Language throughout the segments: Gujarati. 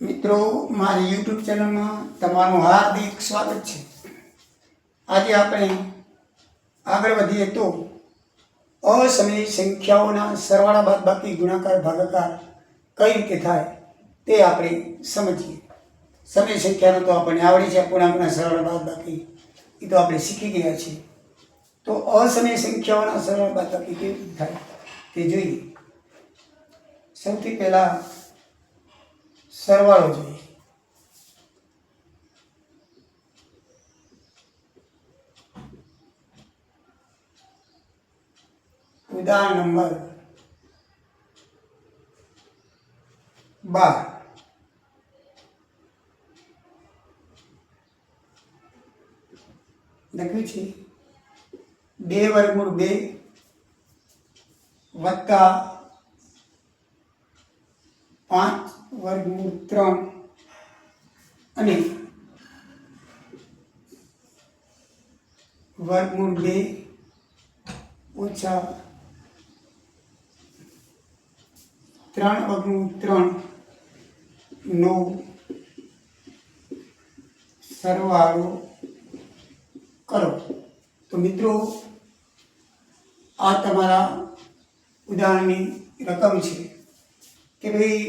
મિત્રો, મારી યુટ્યુબ ચેનલમાં તમારું હાર્દિક સ્વાગત છે। આજે આપણે આગળ વધીએ તો અસમય સંખ્યાઓના સરવાળા બાદબાકી ગુણાકાર ભાગાકાર કઈ રીતે થાય તે આપણે સમજીએ। સમય સંખ્યાનો તો આપણને આવડે છે, પૂર્ણાંકના સરવાળા બાદબાકી એ તો આપણે શીખી ગયા છીએ। તો અસમય સંખ્યાઓના સરવાળા બાદબાકી કેવી રીતે થાય તે જોઈએ। સૌથી પહેલા સરવાળો જોઈએ। ઉદાહરણ નંબર 12 લખ્યું છે 2 વર્ગમૂળ 2 વત્તા 5 વર્ગમૂળ 3 અને વર્ગમૂળ 2 ઓછા 3 વર્ગમૂળ 3 નો સરવાળો કરો। તો મિત્રો, આ તમારા ઉદાહરણની રકમ છે કે ભાઈ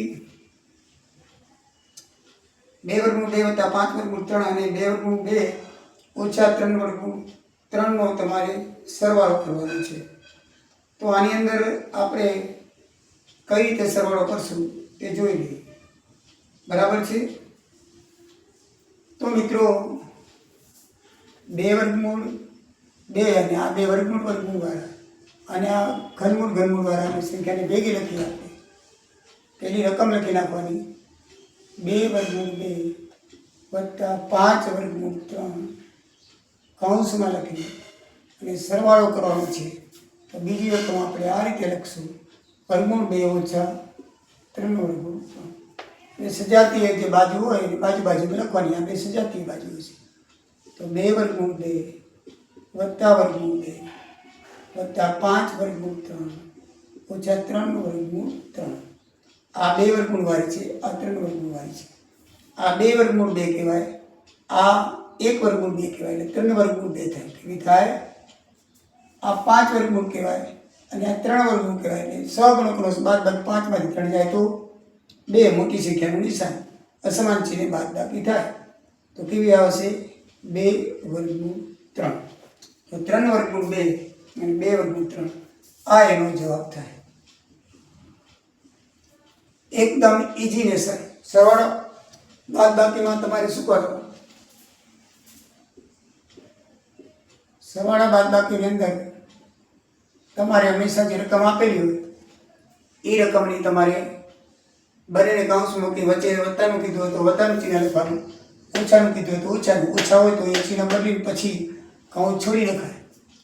2 વર્ગમૂળ 2 વત્તા 5 વર્ગમૂળ 3 અને 2 વર્ગમૂળ 2 ઓછા 3 વર્ગમૂળ 3 નો તમારે સરવાળો કરવાનો છે। તો આની અંદર આપણે કઈ રીતે સરવાળો કરશું તે જોઈ લઈએ। બરાબર છે? તો મિત્રો, 2 વર્ગમૂળ 2 અને આ 2 વર્ગમૂળ વાળા અને આ ઘનમૂળ વાળાની સંખ્યાને ભેગી લખી આપણે પેલી રકમ લખી નાખવાની 2 વર્ગમૂળ 2 વત્તા 5 વર્ગમૂળ 3 કૌંસમાં લખી અને સરવાળો કરવાનો છે। તો બીજી રકમ આપણે આ રીતે લખશું વર્ગમૂળ 2 ઓછા 3 વર્ગમૂળ 3 એ સજાતીય જે બાજુ હોય એની બાજુમાં લખવાની આપણે સજાતીય બાજુ હશે। તો 2 વર્ગમૂળ 2 વત્તા વર્ગમૂળ 2 વત્તા 5 વર્ગમૂળ 3 ઓછા 3 વર્ગમૂળ 3 આ 2 વર્ગમૂળ વાળી છે, આ 3 વર્ગમૂળ વાળી છે। આ 2 વર્ગમૂળ 2 કહેવાય, આ 1 વર્ગમૂળ 2 કહેવાય, એટલે 3 વર્ગમૂળ 2 થાય। કેવી થાય? આ 5 વર્ગમૂળ કહેવાય અને આ 3 વર્ગમૂળ કહેવાય। એટલે સહગુણક બાદબાકી 5 માંથી 3 જાય તો 2 મોટી સંખ્યાનું નિશાન અસમાન ચિહ્ને બાદબાકી થાય। તો કેવી આવશે? 2 વર્ગમૂળ 3। તો 3 વર્ગમૂળ 2 અને 2 વર્ગમૂળ 3 આ એનો જવાબ થાય। એકદમ ઈઝી ને સરવાળો બાદબાકીમાં તમારે શું કરવાનું? સરવાળા બાદબાકીની અંદર તમારે હંમેશા જે રકમ આપેલી હોય એ રકમની તમારે બંનેને કૌંસ મૂકી વચ્ચે વત્તાનું કીધું હોય તો વત્તાનું ચિહ્ન લખવાનું, ઓછાનું કીધું હોય તો ઓછાનું, ઓછા હોય તો એ ચિહ્ન બદલીને પછી કૌંસ છોડી નખાય।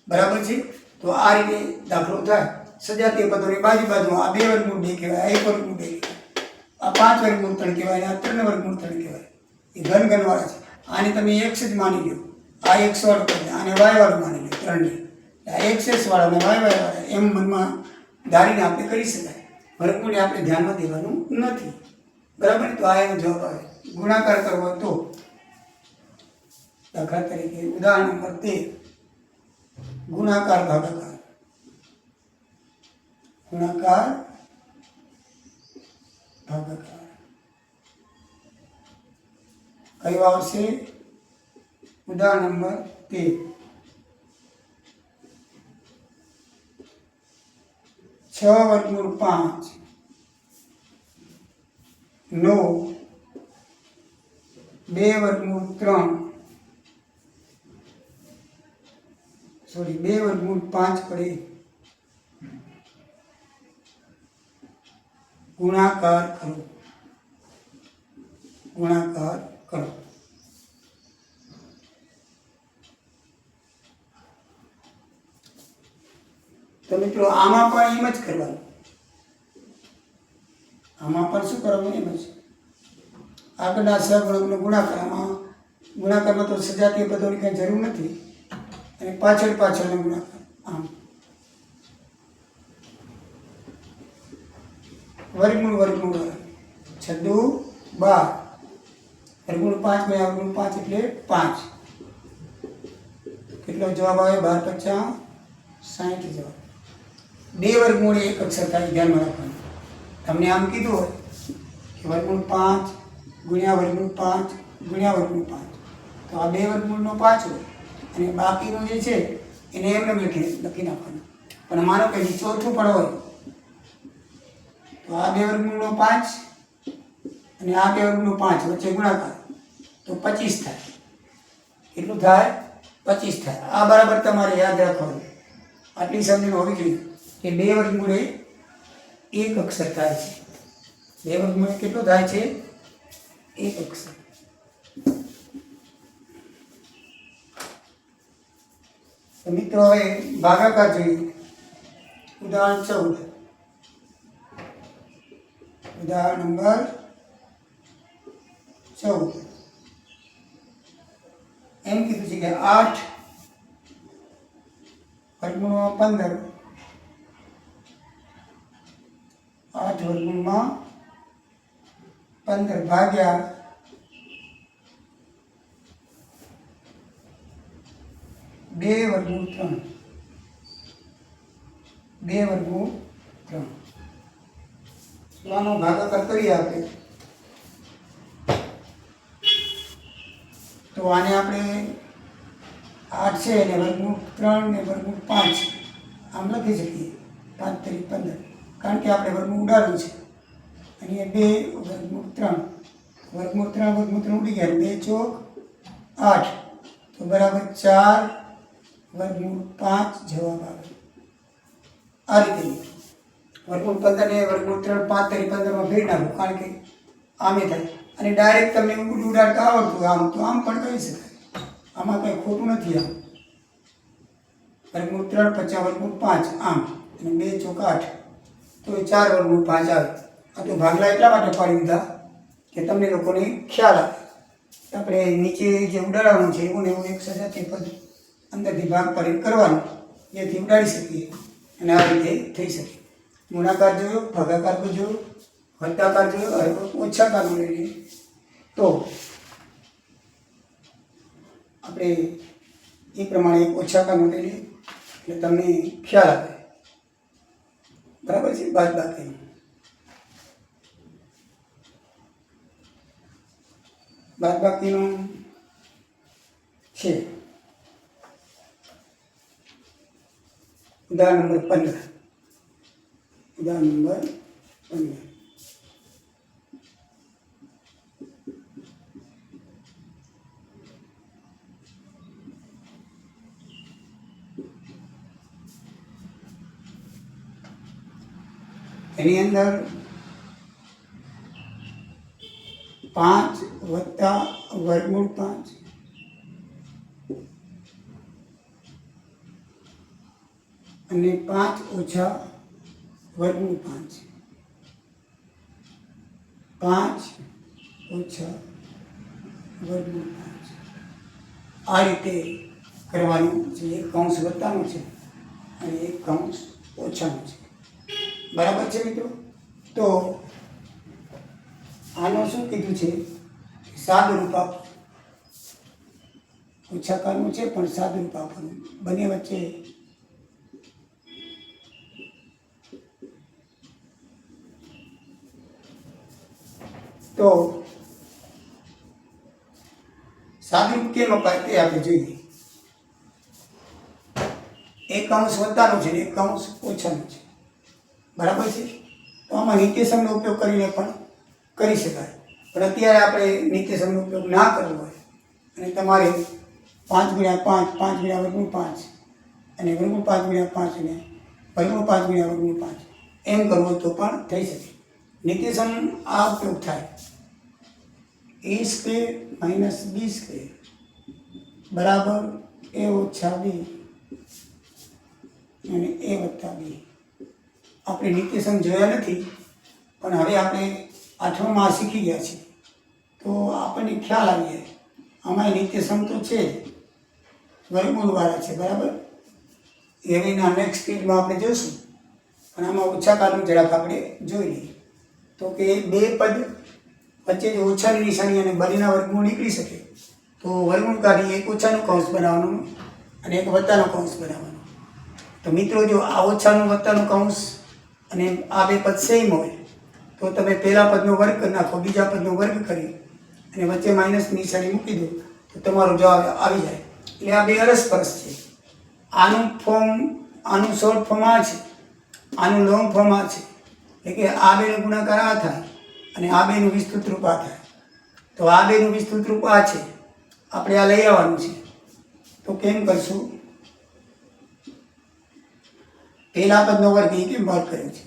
બરાબર છે? તો આ રીતે દાખલો થાય। સજાતીય પદોની બાજુમાં આ 2 વર્ગમૂળ 2 કહેવાય, આ 1 વર્ગમૂળ 2 કહેવાય, આ 5 વર્ગમૂળ 3 કહેવાય, આ 3 વર્ગમૂળ 3 કહેવાય। એ ઘનવાળા છે। આને તમે x જ માની લો, આ x વાળું કરી આને y વાળું માની લો, 3 ને આ xx વાળા અને y વાળા એમ મનમાં ધારીને આપણે કરી શકાય। વર્ગમૂળને આપણે ધ્યાનમાં દેવાનું નથી। બરાબર? તો આ એનો જવાબ આવે। ગુણાકાર કરવો તો દાખલા તરીકે ઉદાહરણ નંબર 13 ગુણાકાર ભાગાકાર। ગુણાકાર ભાગાકાર કયું આવશે? ઉદાહરણ નંબર 13 6 વર્ગમૂળ 5 નો 2 વર્ગમૂળ 3 2 વર્ગમૂળ 5 વડે ગુણાકાર કરો। ગુણાકાર કરો। તો મિત્રો, આમાં પણ એમ જ કરવાનું। આમાં પણ શું કરવાનું? એમ જ આગળના સહગુણકનો ગુણાકારમાં તો સજાતીય પદોની કંઈ જરૂર નથી અને પાછળનો ગુણાકાર આમ વર્ગમૂળ છદ્દુ 12 વર્ગમૂળ 5 ગુણ્યા વર્ગમૂળ 5 એટલે 5. કેટલો જવાબ આવે? 12 × 5 = 60 જવાબ. 2 વર્ગમૂળ એક અક્ષર થાય, ધ્યાનમાં રાખવાનું. તમને આમ કીધું હોય કે વર્ગમૂળ 5 ગુણ્યા વર્ગમૂળ 5 ગુણ્યા વર્ગમૂળ 5, તો આ 2 વર્ગમૂળનો 5 હોય અને બાકીનું જે છે એને એમને લખી નાખવાનું. પણ માનો કે ચોથું પણ હોય તો આ 2 વર્ગમૂળનો 5 અને આ 2 વર્ગમૂળનો 5 વચ્ચે ગુણાકાર તો 25 થાય. કેટલું થાય? 25 થાય. આ બરાબર તમારે યાદ રાખવાનું. આટલી સમજણ હોવી જોઈએ કે 2 વર્ગમૂળે એક અક્ષર થાય છે. 2 વર્ગમૂળે કેટલો થાય છે? એક અક્ષર. તો મિત્રો હવે ભાગાકાર જોઈએ. ઉદાહરણ 14. ઉદાહરણ નંબર 14. એમ કીધું છે કે 8 વર્ગમૂળમાં 15, 8 વર્ગમૂળમાં 15 ભાગ્યા 2 વર્ગમૂળ 3. 2 વર્ગમૂળ 3. આનો ભાગાકાર કરીએ આપણે તો આને આપણે 8 છે અને વર્ગમૂળ 3 ને વર્ગમૂળ 5 આમ લખી શકીએ. 5 × 15 કારણ કે આપણે વર્ગમૂળ ઉડાડવું છે. અને 2 વર્ગમૂળ 3 વર્ગમૂળ 3 ઉડી ગયા. 2 × 8 તો બરાબર 4 વર્ગમૂળ 5 જવાબ આવે. આ રીતે વર્ગમૂળ 15 ને વર્ગમૂળ 3 5 × 15 ફેરી નાખો કારણ કે આમે થાય. અને ડાયરેક્ટ તમને ઉડાડતા આવડતું આમ તો આમ પણ કરી શકાય. આમાં કંઈ ખોટું નથી. આમ વર્ગમૂળ 3 × 5 = 5 આમ અને 2 × 8 તો 4 વર્ગમૂળ 5 આવે. આ તો ભાગલા એટલા માટે પાડી દીધા કે તમને લોકોને ખ્યાલ આવે. આપણે નીચે જે ઉડાડવાનું છે એવું ને એવું એક સાથે પદ અંદરથી ભાગ પાડીને કરવાનું, જેથી ઉડાડી શકીએ અને આ રીતે થઈ શકે. ગુણાકાર જોયો, ભાગાકાર જોયો, વત્તાકાર જોયો, ઓછાકારનો લઈએ તો આપણે એ પ્રમાણે એક ઓછાકારનો લઈએ એટલે તમને ખ્યાલ આવે. બરાબર છે? બાદબાકી બાદબાકીનું છે. ઉદાહરણ નંબર 15. ઉદાહરણ નંબર 15. એની અંદર 5 વત્તા વર્ગમૂળ 5 અને 5 ઓછા વર્ગમૂળ 5, 5 ઓછા વર્ગમૂળ 5 આ રીતે કરવાનું છે. એક કૌંસ વત્તાનું છે અને એક કૌંસ ઓછાનું છે. બરાબર છે મિત્રો? તો આનું શું કીધું છે? સાદુરૂપ આપો. ઓછાકારનું છે પણ સાદુરૂપ આપવાનું. બંને વચ્ચે તો સાદુરૂપ કેમ અપાય તે આપણે જોઈએ. એક કૌંસ વત્તાનું છે ને એક કૌંસ ઓછાનું છે. બરાબર છે? તો આમાં નિત્યસમનો ઉપયોગ કરીને પણ કરી શકાય. પણ અત્યારે આપણે નિત્યસમનો ઉપયોગ ના કરવો હોય અને તમારે 5 × 5 5 × વર્ગમૂળ 5 અને વર્ગમૂળ 5 × 5 અને વર્ગમૂળ 5 × વર્ગમૂળ 5 એમ કરવો તો પણ થઈ શકે. નિત્યસમ આ ઉપયોગ થાય. a² - b² બરાબર a ઓછા b અને a વત્તા b. આપણે નિત્યસમ જોયા નથી પણ હવે આપણે 8માં શીખી ગયા છીએ તો આપણને ખ્યાલ આવી જાય. આમાં નિત્યસમ તો છે જ, વર્ગમૂળવાળા છે. બરાબર? એના નેક્સ્ટ સ્પીડમાં આપણે જોઈશું. પણ આમાં ઓછાકારનું જરાક આપણે જોઈ લઈએ. તો કે 2 પદ વચ્ચે જો ઓછાની નિશાની અને બંનેના વર્ગમૂળ નીકળી શકે તો વર્ગમૂળ કાઢી એક ઓછાનું કૌંસ બનાવવાનું અને એક વત્તાનો કૌંસ બનાવવાનો. તો મિત્રો જો આ ઓછાનું વત્તાનું કૌંસ અને આ બે પદ સેમ હોય તો તમે પહેલા પદનો વર્ગ કરી નાખો, બીજા પદનો વર્ગ કરી અને વચ્ચે માઇનસની નિશાની મૂકી દો તો તમારો જવાબ આવી જાય. એટલે આ બે અરસપરસ છે. આનું શોર્ટ ફોર્મ આ છે, આનું લોંગ ફોર્મ આ છે. એટલે કે આ બેનો ગુણાકાર આ થાય અને આ બેનું વિસ્તૃત રૂપ આ થાય. તો આ બેનું વિસ્તૃત રૂપ આ છે, આપણે આ લઈ આવવાનું છે. તો કેમ કરશું? પહેલા પદનો વર્ગ એ કેમ વર્ગ કર્યો છે?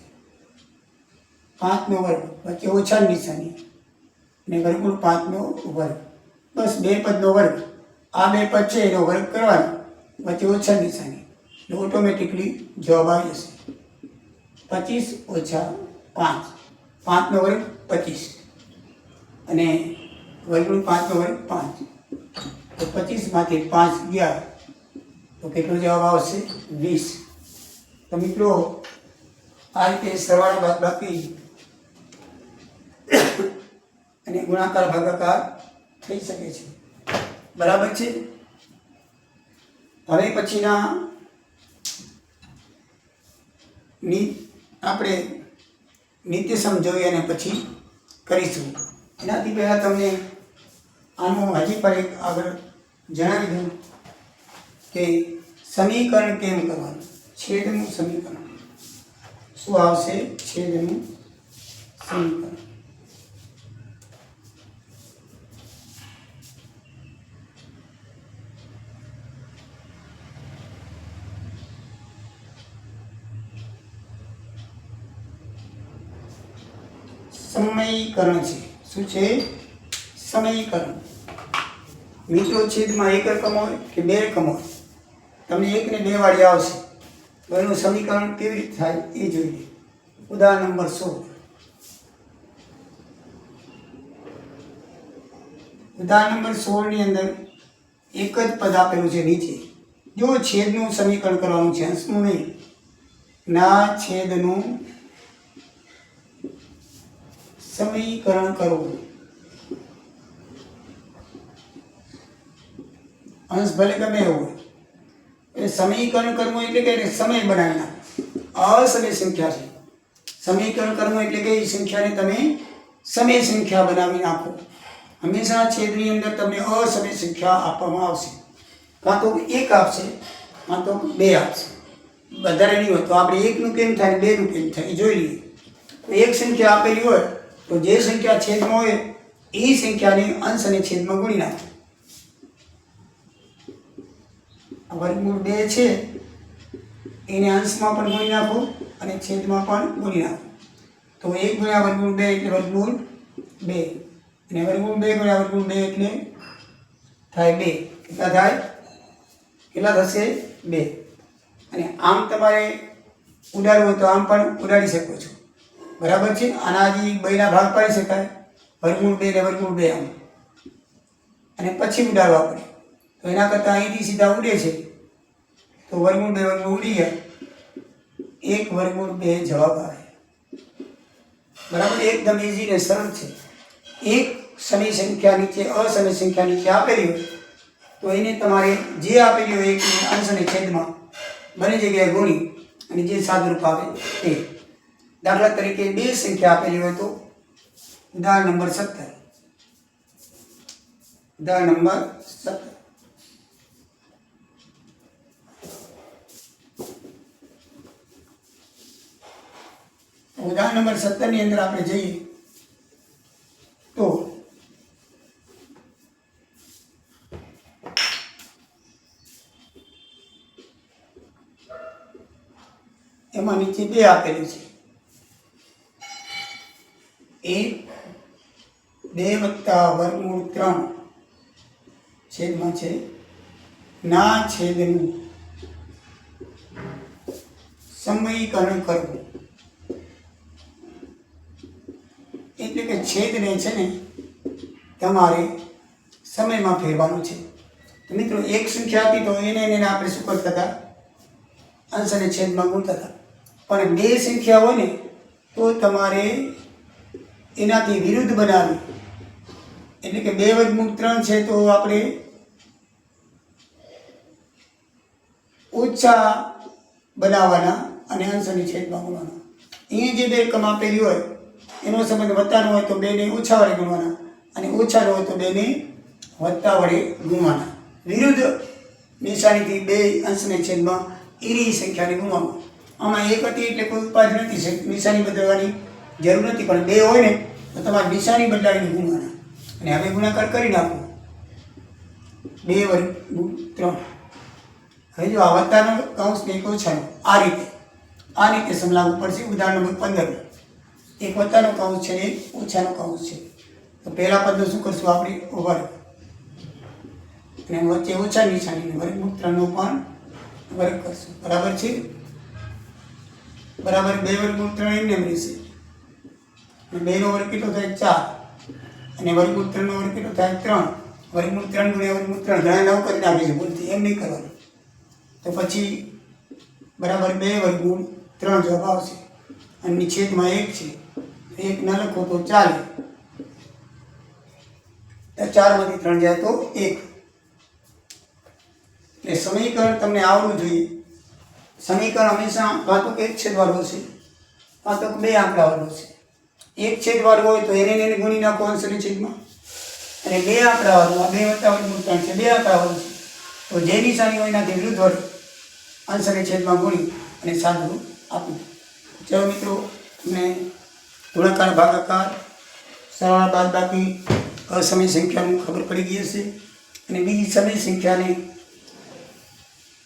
5નો વર્ગ વચ્ચે ઓછાની નિશાની અને વર્ગમૂળ 5નો વર્ગ, બસ બે પદનો વર્ગ. આ બે પદ છે એનો વર્ગ કરવાનો, વચ્ચે ઓછાની નિશાની, એટલે ઓટોમેટિકલી જવાબ આવી જશે. 25 - 5, 5નો વર્ગ 25 અને વર્ગમૂળ 5નો વર્ગ 5. તો 25માંથી 5 ગયા તો કેટલો જવાબ આવશે? 20. તો મિત્રો આ રીતે સરવાળો બાદબાકી અને ગુણાકાર ભાગાકાર થઈ શકે છે. બરાબર છે. હવે પછીના આપણે નિત્યસમ જોઈએ અને પછી કરીશું. એનાથી પહેલાં તમને આનું હજી પણ એક આગળ જણાવી દઉં કે સમીકરણ કેમ કરવાનું. છેદનું સમીકરણ શું આવશે? છેદનું સમીકરણ. સમીકરણ છે. શું છે? સમીકરણ. મિત્રો છેદમાં એક રકમ હોય કે બે રકમ હોય, તમને 1 ને 2 વાળી આવશે તો એનું સમીકરણ કેવી રીતે થાય એ જોઈએ. ઉદાહરણ નંબર 16. ઉદાહરણ નંબર 16 ની અંદર એક જ પદ આપેલું છે નીચે. જો છેદનું સમીકરણ કરવાનું છે, અંશનું નહીં. ના છેદનું સમીકરણ કરવું. અંશ ભલે ગમે એવો હોય, એ સમીકરણ કરવું એટલે કે સમય બનાવી નાખો. અસમય સંખ્યા છે. સમીકરણ કરવું એટલે કે એ સંખ્યાને તમે સમય સંખ્યા બનાવી નાખો. હંમેશા છેદની અંદર તમને અસમય સંખ્યા આપવામાં આવશે. કાં તો 1 આપશે, કાં તો 2 આપશે. વધારે નહીં હોય તો આપણે 1નું કેમ થાય, 2નું કેમ થાય એ જોઈ લઈએ. તો એક સંખ્યા આપેલી હોય તો જે સંખ્યા છેદમાં હોય એ સંખ્યાને અંશ અને છેદમાં ગુણી નાખો. વર્ગમૂળ 2 છે એને અંશમાં પણ ગુણી નાખો અને છેદમાં પણ ગુણી નાખો. તો 1 ગુણ્યા વર્ગમૂળ 2 એટલે વર્ગમૂળ 2 અને વર્ગમૂળ 2 ગુણ્યા વર્ગમૂળ 2 એટલે થાય 2. કેટલા થાય? કેટલા થશે? 2. અને આમ તમારે ઉડાડવું હોય તો આમ પણ ઉડાડી શકો છો. બરાબર છે. આના હજી 2ના ભાગ પાડી શકાય, વર્ગમૂળ 2 ને વર્ગમૂળ 2 આમ, અને પછી ઉડાડવા પડે. તો એના કરતાં અહીંથી સીધા ઉડે છે તો વર્ગમૂળ 2 વર્ગમૂળ ઉડી ગયા, 1 વર્ગમૂળ 2 જવાબ આવે. બરાબર. એકદમ ઇઝી ને સરળ છે. એક સમય સંખ્યા નીચે અસમય સંખ્યા નીચે આપેલી હોય તો એને તમારે જે આપેલી હોય એક અંશ અને છેદમાં બંને જગ્યાએ ગુણી અને જે સાદુરૂપ આવે તે. દાખલા તરીકે 2 સંખ્યા આપેલી હોય તો ઉદાહરણ નંબર 17. ઉદાહરણ નંબર 17. ઉદાહરણ નંબર 17 ની અંદર આપણે જઈએ તો એમાં નીચે 2 આપેલું છે. 1 2 + વર્ગમૂળ 3 છેદમાં છે ના છેદનું સમીકરણ કરવું. એટલે કે છેદને છે ને તમારે સમયમાં ફેરવાનું છે. તો મિત્રો એક સંખ્યા હતી તો એને આપણે શું કરતા હતા? અંશ અને છેદમાં ગુણતા હતા. પણ 2 સંખ્યા હોય ને તો તમારે એનાથી વિરુદ્ધ બનાવી એટલે કે 2 વર્ગમૂળ 3 છે તો આપણે ઓછા બનાવવાના અને અંશની છેદમાં ગુણવાના. અહીંયા જે 2 રકમ આપેલી હોય એનો સંબંધ વત્તાનો હોય તો 2 ને ઓછા વડે ગુણવાના અને ઓછાનો હોય તો 2 ને વત્તા વડે ગુણવાના. વિરુદ્ધ નિશાનીથી 2 અંશને છેદમાં એની સંખ્યાને ગુણવાનું. આમાં 1 હતી એટલે કોઈ ઉપાધિ નથી, નિશાની બદલવાની જરૂર નથી, પણ 2 હોય ને તો તમારે નિશાની બદલાવીને ગુણવાના. અને હવે ગુણાકાર કરી નાખો. 2 વર્ગમૂળ 3. હવે જો આ વત્તાનો કૌંસ ને એક ઓછાનો આ રીતે સમલાવવું પડશે. ઉદાહરણ નંબર 15. એક વત્તાનો કૌંસ છે ને એક ઓછાનો કૌંસ છે. તો પહેલા પદનો શું કરશું આપણે? વર્ગ, અને વચ્ચે ઓછા નિશાની વર્ગમૂળ 3 નો પણ વર્ગ કરશું. બરાબર છે? બરાબર. 2 વર્ગમૂળ 3 એમને એમ રહેશે. 2 નો વર્ગ કેટલો થાય? 4. અને વર્ગમૂળ 3 નો વર્ગ કેટલો થાય? 3. વર્ગમૂળ 3 ગુણ્યા વર્ગમૂળ 3 ઘણા 9 કરી નાખે છે ભૂલથી, એમ નહીં કરવાનું. તો પછી બરાબર 2 વર્ગમૂળ 3 જવાબ આવશે. અને છેદમાં 1 છે, 1 ન લખો તો ચાલે. 4 માંથી 3 જાય તો 1. એટલે સમીકરણ તમને આવડવું જોઈએ. સમીકરણ હંમેશા કાં તો એક છેદવાળો હશે, કાં તો 2 આંકડાવાળો હશે. એક છેદવાળો હોય તો એને ગુણી નાખો અંશની છેદમાં, અને 2 આંકડાવાળું, આ 2 વત્તા વર્ગમૂળ 3 છે, 2 આંકડાવાળું છે તો જે નિશાની હોય એનાથી વિરુદ્ધ વડે અંશની છેદમાં ગુણી અને સાદું આપી. ચલો મિત્રો, તમને ગુણાકાર, ભાગાકાર, સરવાળા, બાદબાકી, અસમય સંખ્યાનું ખબર પડી ગઈ હશે. અને બીજી સમય સંખ્યાને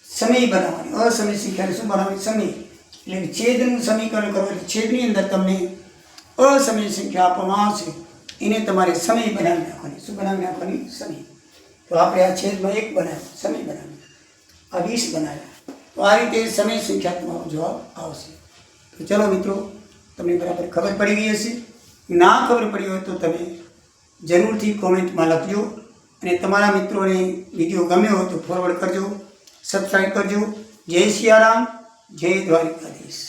સમય બનાવવાની. અસમય સંખ્યાને શું બનાવવાની? સમય. એટલે છેદનું સમીકરણ કરો એટલે છેદની અંદર તમને અસમય સંખ્યા આપવામાં આવશે, એને તમારે સમય બનાવી નાખવાની. શું બનાવી નાખવાની? સમય. તો આપણે આ છેદમાં 1 બનાવ્યો, સમય બનાવ્યો. આ 20 બનાવ્યા. તો આ રીતે સમય સંખ્યા તમારો જવાબ આવશે. તો ચલો મિત્રો, તમને બરાબર ખબર પડી ગઈ હશે. ના ખબર પડી હોય તો તમે જરૂરથી કોમેન્ટમાં લખજો. અને તમારા મિત્રોને વિડીયો ગમ્યો હોય તો ફોરવર્ડ કરજો, સબસ્ક્રાઈબ કરજો. જય સિયારામ, જય દ્વારિકાધીશ.